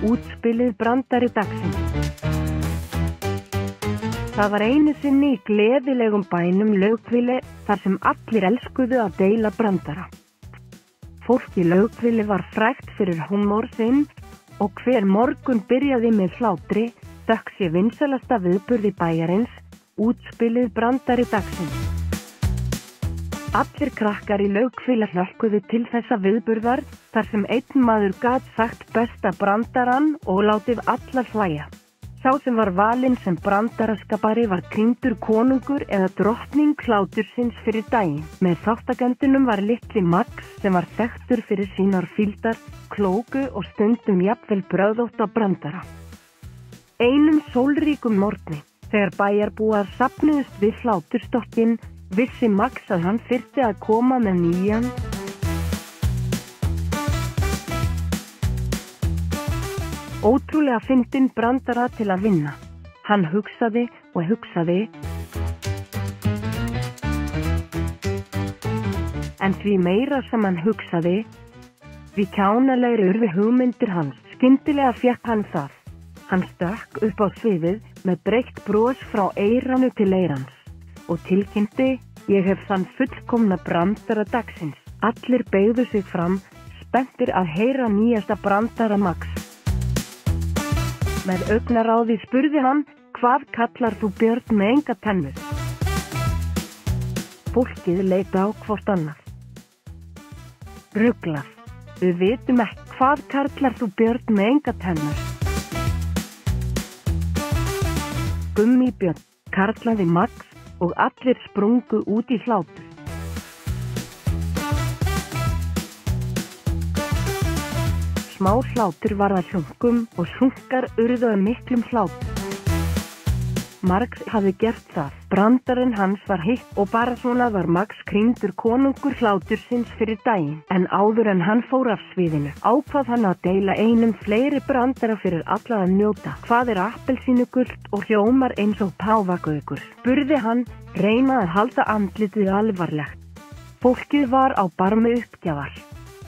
Útspilið brandari dagsins. Það var einu sinni í gleðilegum bænum Laugavegi þar sem allir elskuðu að deila brandara. Fólk í Laugavegi var frægt fyrir húmor sinn og hver morgun byrjaði með hlátri, stökk sér vinsælasta viðburði bæjarins, útspilið brandari dagsins. Allir krakkar í Laugavegi hlökkuðu til þessa viðburðar þar sem einn maður gat sagt besta brandarann og látið alla hlæja. Sá sem var valinn sem brandaraskapari var krýndur konungur eða drottning hlátursins fyrir daginn. Með þáttakendunum var litli Max sem var þekktur fyrir sínar fíldar, klóku og stundum jafnvel bröðótta brandara. Einum sólríkum morgni, þegar bæjarbúar safnuðust við hláturstokkinn, vissi Max að hann þyrfti að koma með nýjan ótrúlega fyndinn brandara til að vinna. Hann hugsaði og hugsaði, en því meira sem hann hugsaði, því kjánalegri urðu hugmyndir hans. Skyndilega fékk hann það. Hann stökk upp á sviðið með breitt bros frá eyranu til eyrans og tilkynnti, ég hef þann fullkomna brandara dagsins. Allir beygðu sig fram, spenntir að heyra nýjasta brandara Max. Með augnaráði spurði hann, hvað kallar þú björn með enga tennur? Fólkið leit á hvort annað. Ruglað, við vitum ekki, hvað kallar þú björn með enga tennur? Gummibjörn, kallaði Max og allir sprungu út í hlátur. Smá hlátur var að hlunkum og hlunkar urðu að miklum hlátur. Marx hafði gert það. Brandarinn hans var hitt og bara svona var Max krýndur konungur hlátursins fyrir daginn. En áður en hann fór af sviðinu, ákvað hann að deila einum fleiri brandara fyrir alla að njóta. Hvað appelsínugult og hljómar eins og páfagaukur? Spurði hann, reyna að halda andlitið alvarlegt. Fólkið var á barmi uppgjafar.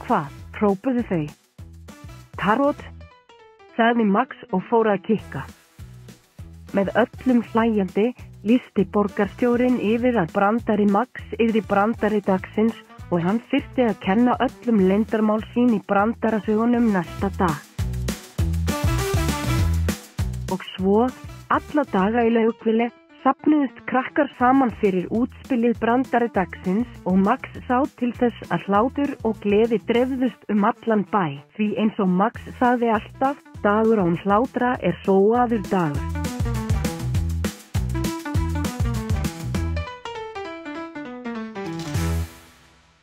Hvað? Hrópuðu þau. Tarot, sagði Max og fór að kikka. Með öllum hlæjandi lýsti borgarstjórinn yfir að brandari Max yrði brandari dagsins og hann þyrfti að kenna öllum leyndarmál sín í brandarasögunum næsta dag. Og svo, alla daga í Laugavegi, safnuðust krakkar saman fyrir útspilið brandari dagsins og Max sá til þess að hlátur og gleði dreifðust allan bæ. Því eins og Max sagði alltaf, dagur án hlátra sóaður dagur.